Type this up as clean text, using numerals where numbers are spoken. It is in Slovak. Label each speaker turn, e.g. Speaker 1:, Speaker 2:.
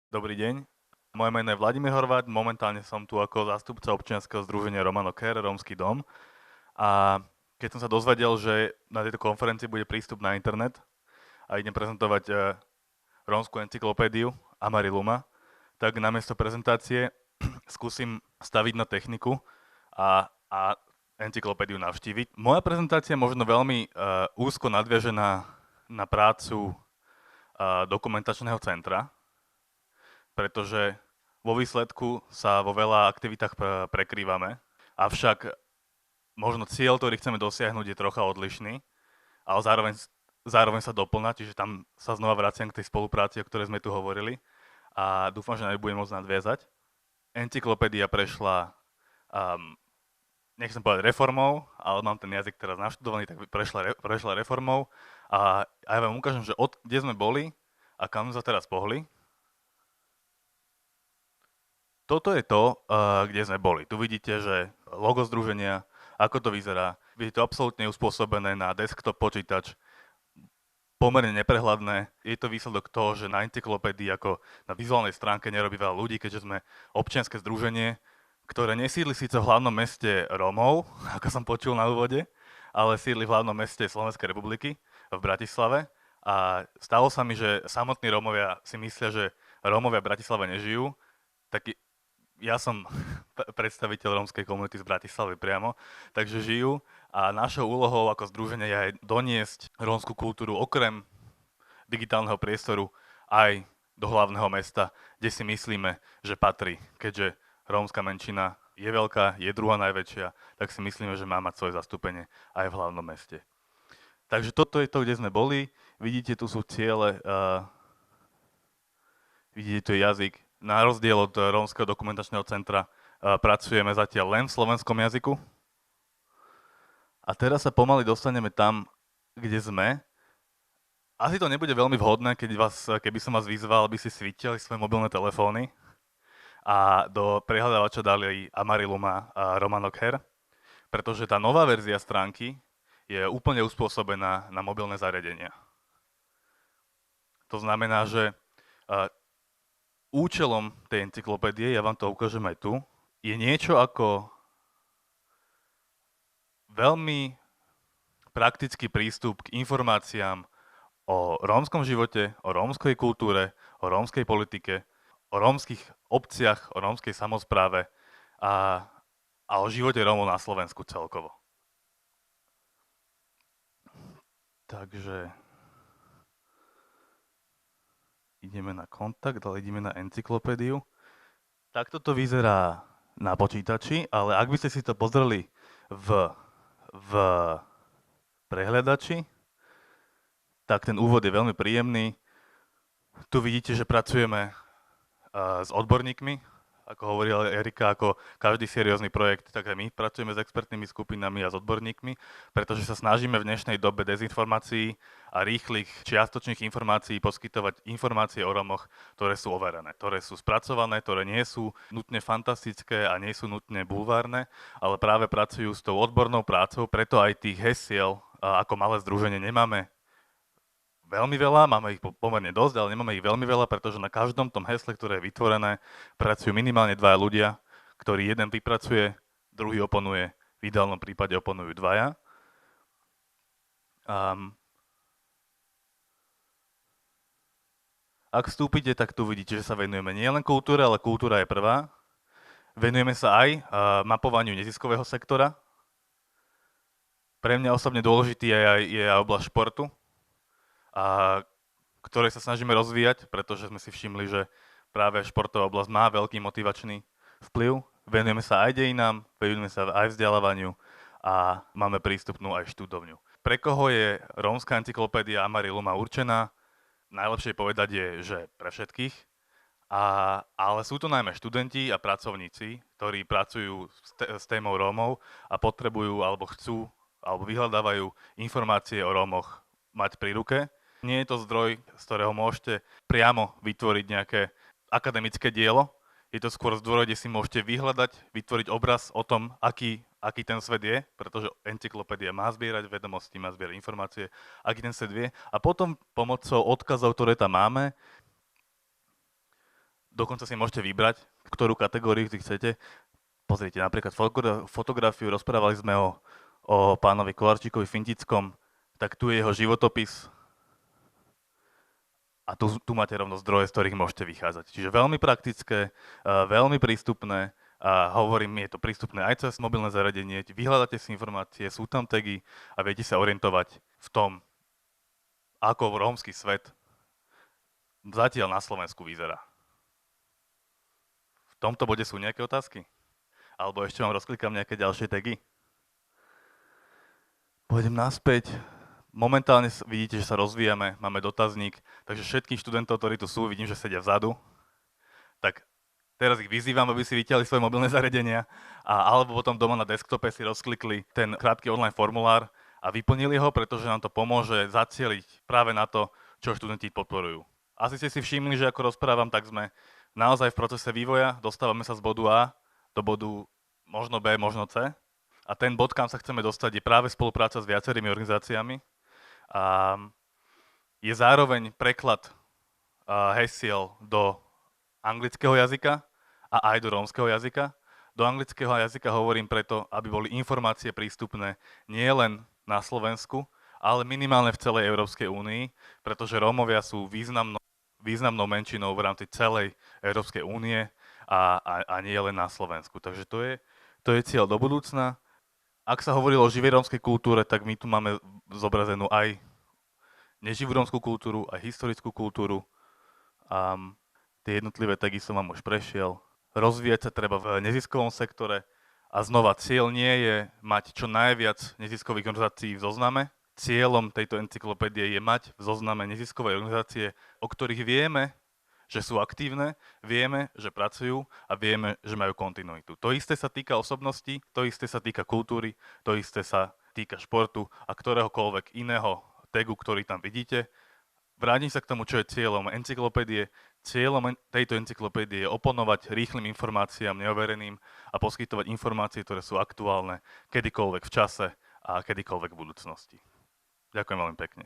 Speaker 1: Dobrý deň. Moje meno je Vladimír Horváth, momentálne som tu ako zástupca občianskeho združenia Romano Care, Rómsky dom. A keď som sa dozvedel, že na tejto konferencii bude prístup na internet a idem prezentovať rómsku encyklopédiu Amariluma, tak namiesto prezentácie skúsim staviť na techniku a encyklopédiu navštíviť. Moja prezentácia možno veľmi úzko nadviaže na prácu dokumentačného centra, pretože vo výsledku sa vo veľa aktivitách prekrývame, avšak možno cieľ, ktorý chceme dosiahnuť, je trocha odlišný, ale zároveň sa doplňa, čiže tam sa znova vraciam k tej spolupráci, o ktorej sme tu hovorili a dúfam, že na ňu budem môcť nadviazať. Encyklopédia prešla, um, nechcem povedať reformou, ale mám ten jazyk teraz naštudovaný, tak prešla reformou a ja vám ukážem, že kde sme boli a kam sme sa teraz pohli. Toto je to, kde sme boli. Tu vidíte, že logo združenia, ako to vyzerá. Je to absolútne uspôsobené na desktop počítač, pomerne neprehľadné. Je to výsledok toho, že na encyklopédii ako na vizuálnej stránke nerobí veľa ľudí, keďže sme občianske združenie, ktoré nesídli síce v hlavnom meste Rómov, ako som počul na úvode, ale sídli v hlavnom meste Slovenskej republiky, v Bratislave. A stalo sa mi, že samotní Rómovia si myslia, že Rómovia v Bratislave nežijú, tak ja som predstaviteľ rómskej komunity z Bratislavy priamo, takže žijú a našou úlohou ako združenie je aj doniesť rómsku kultúru okrem digitálneho priestoru aj do hlavného mesta, kde si myslíme, že patrí. Keďže rómska menšina je veľká, je druhá najväčšia, tak si myslíme, že má mať svoje zastúpenie aj v hlavnom meste. Takže toto je to, kde sme boli. Vidíte, tu sú ciele, vidíte, tu je jazyk. Na rozdiel od Rómskeho dokumentačného centra pracujeme zatiaľ len v slovenskom jazyku. A teraz sa pomaly dostaneme tam, kde sme. Asi to nebude veľmi vhodné, keby som vás vyzval, aby si svítili svoje mobilné telefóny a do prehľadávača dali Amariluma a Romano Care, pretože tá nová verzia stránky je úplne uspôsobená na mobilné zariadenia. To znamená, že účelom tej encyklopédie, ja vám to ukážem aj tu, je niečo ako veľmi praktický prístup k informáciám o rómskom živote, o rómskej kultúre, o rómskej politike, o rómskych obciach, o rómskej samospráve a o živote Rómov na Slovensku celkovo. Takže ideme na kontakt, ale ideme na encyklopédiu. Takto to vyzerá na počítači, ale ak by ste si to pozreli v prehľadači, tak ten úvod je veľmi príjemný. Tu vidíte, že pracujeme s odborníkmi, ako hovorila Erika, ako každý seriózny projekt, tak aj my pracujeme s expertnými skupinami a s odborníkmi, pretože sa snažíme v dnešnej dobe dezinformácií a rýchlych čiastočných informácií poskytovať informácie o Romoch, ktoré sú overené, ktoré sú spracované, ktoré nie sú nutne fantastické a nie sú nutne bulvárne, ale práve pracujú s tou odbornou prácou, preto aj tých hesiel ako malé združenie nemáme veľmi veľa, máme ich pomerne dosť, ale nemáme ich veľmi veľa, pretože na každom tom hesle, ktoré je vytvorené, pracujú minimálne dvaja ľudia, ktorý jeden vypracuje, druhý oponuje, v ideálnom prípade oponujú dvaja. Ak vstúpite, tak tu vidíte, že sa venujeme nielen kultúre, ale kultúra je prvá. Venujeme sa aj mapovaniu neziskového sektora. Pre mňa osobne dôležitý je aj oblasť športu, a ktoré sa snažíme rozvíjať, pretože sme si všimli, že práve športová oblasť má veľký motivačný vplyv. Venujeme sa aj dejinám, venujeme sa aj vzdelávaniu a máme prístupnú aj študovňu. Pre koho je rómska encyklopédia Amariluma určená? Najlepšie povedať je, že pre všetkých, ale sú to najmä študenti a pracovníci, ktorí pracujú s témou Rómov a potrebujú alebo chcú alebo vyhľadávajú informácie o Rómoch mať pri ruke. Nie je to zdroj, z ktorého môžete priamo vytvoriť nejaké akademické dielo. Je to skôr zdroj, kde si môžete vyhľadať, vytvoriť obraz o tom, aký ten svet je, pretože encyklopédia má zbierať vedomosti, má zbierať informácie, aký ten svet je. A potom pomocou odkazov, ktoré tam máme, Dokonca si môžete vybrať, ktorú kategóriu si chcete. Pozrite, napríklad fotografiu, rozprávali sme o pánovi Kolarčíkovi Fintickom, tak tu je jeho životopis a tu máte rovno zdroje, z ktorých môžete vychádzať. Čiže veľmi praktické, veľmi prístupné a hovorím, je to prístupné aj cez mobilné zariadenie, vyhľadáte si informácie, sú tam tagy a viete sa orientovať v tom, ako rómsky svet zatiaľ na Slovensku vyzerá. V tomto bode sú nejaké otázky? Alebo ešte vám rozklikám nejaké ďalšie tagy? Pôjdem naspäť. Momentálne vidíte, že sa rozvíjame, máme dotazník, takže všetkých študentov, ktorí tu sú, vidím, že sedia vzadu, tak teraz ich vyzývam, aby si vytiahli svoje mobilné zariadenia alebo potom doma na desktope si rozklikli ten krátky online formulár a vyplnili ho, pretože nám to pomôže zacieliť práve na to, čo študenti podporujú. Asi ste si všimli, že ako rozprávam, tak sme naozaj v procese vývoja, dostávame sa z bodu A do bodu možno B, možno C. A ten bod, kam sa chceme dostať, je práve spolupráca s viacerými organizáciami. A je zároveň preklad hesiel do anglického jazyka a aj do rómskeho jazyka. Do anglického jazyka hovorím preto, aby boli informácie prístupné nielen na Slovensku, ale minimálne v celej Európskej únii, pretože Rómovia sú významnou menšinou v rámci celej Európskej únie a nie len na Slovensku. Takže to je cieľ do budúcna. Ak sa hovorilo o živej rómskej kultúre, tak my tu máme zobrazenú aj neživú rómskú kultúru, aj historickú kultúru. Tie jednotlivé tagy som vám už prešiel. Rozvíjať sa treba v neziskovom sektore a znova cieľ nie je mať čo najviac neziskových organizácií v zozname. Cieľom tejto encyklopédie je mať v zozname neziskové organizácie, o ktorých vieme, že sú aktívne, vieme, že pracujú a vieme, že majú kontinuitu. To isté sa týka osobností, to isté sa týka kultúry, to isté sa týka športu a ktoréhokoľvek iného tagu, ktorý tam vidíte. Vrátim sa k tomu, čo je cieľom encyklopédie. Cieľom tejto encyklopédie je oponovať rýchlym informáciám neovereným a poskytovať informácie, ktoré sú aktuálne kedykoľvek v čase a kedykoľvek v budúcnosti. Ďakujem veľmi pekne.